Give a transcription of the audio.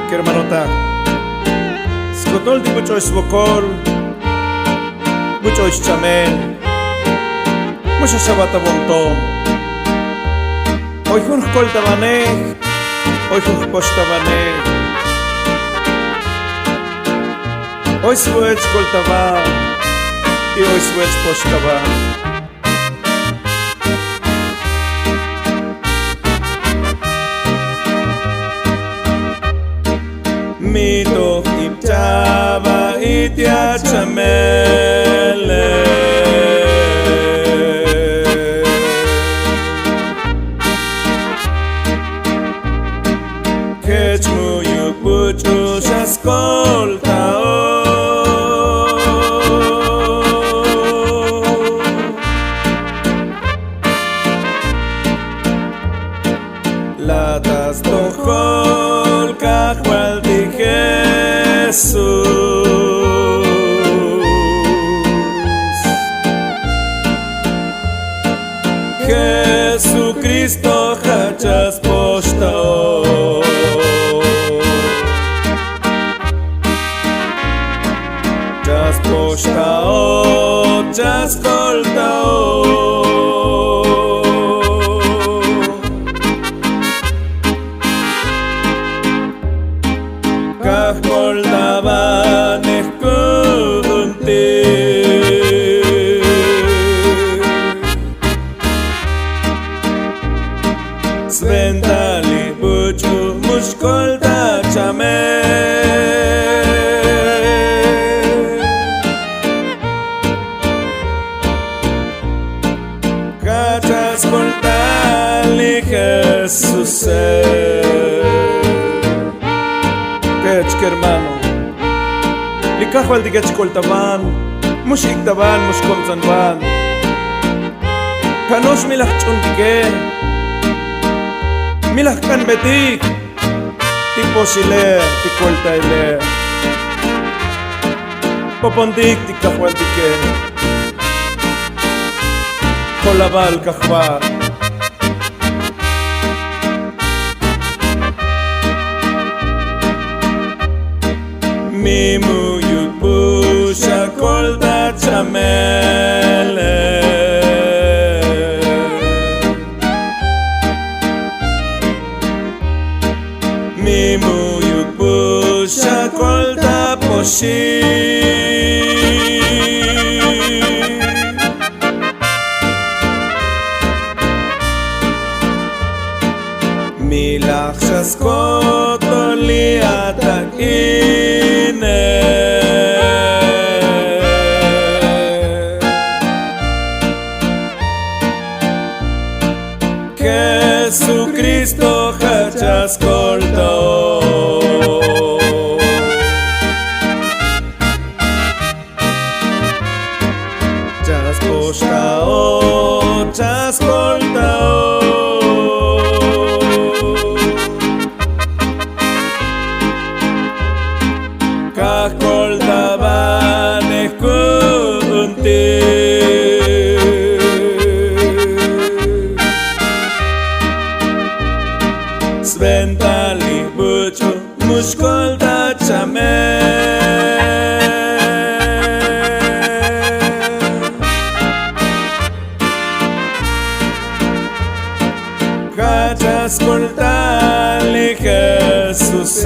que hermanota. Skotol di mucho esbokol, mucho ischamel, mucho sabata bonto. Hoy jun kol tabanej, hoy jun posh tabanej. Hoy swech kol taban, y hoy swech posh taban. Mito ipchava itia chamele Kechmu yupuchu shaskolta Latas tohol kahwal Jesús, Jesucristo hachas postao, chas postao, chas coltao. Kahkoltaban ehkunti Sventali buchu mushkolta chame Kachas koltali Jesus Kech hermano, likahwal di kech koltaban, mush iktaban, mush komzanban. Kanosh milah chundike, milah kan betik, tipo sile, ti kolta ile. Popondik ti kahwal dike, kolabal kahwal. Mimu yupusha kolda chamele Mimu yupusha kolda poshi Milach shaskoto liatak Jesucristo hachas coltao Chas postao, chas coltao Kah coltaban ehkunti Sventali buchu mushkolta chame Kachas koltali Jesus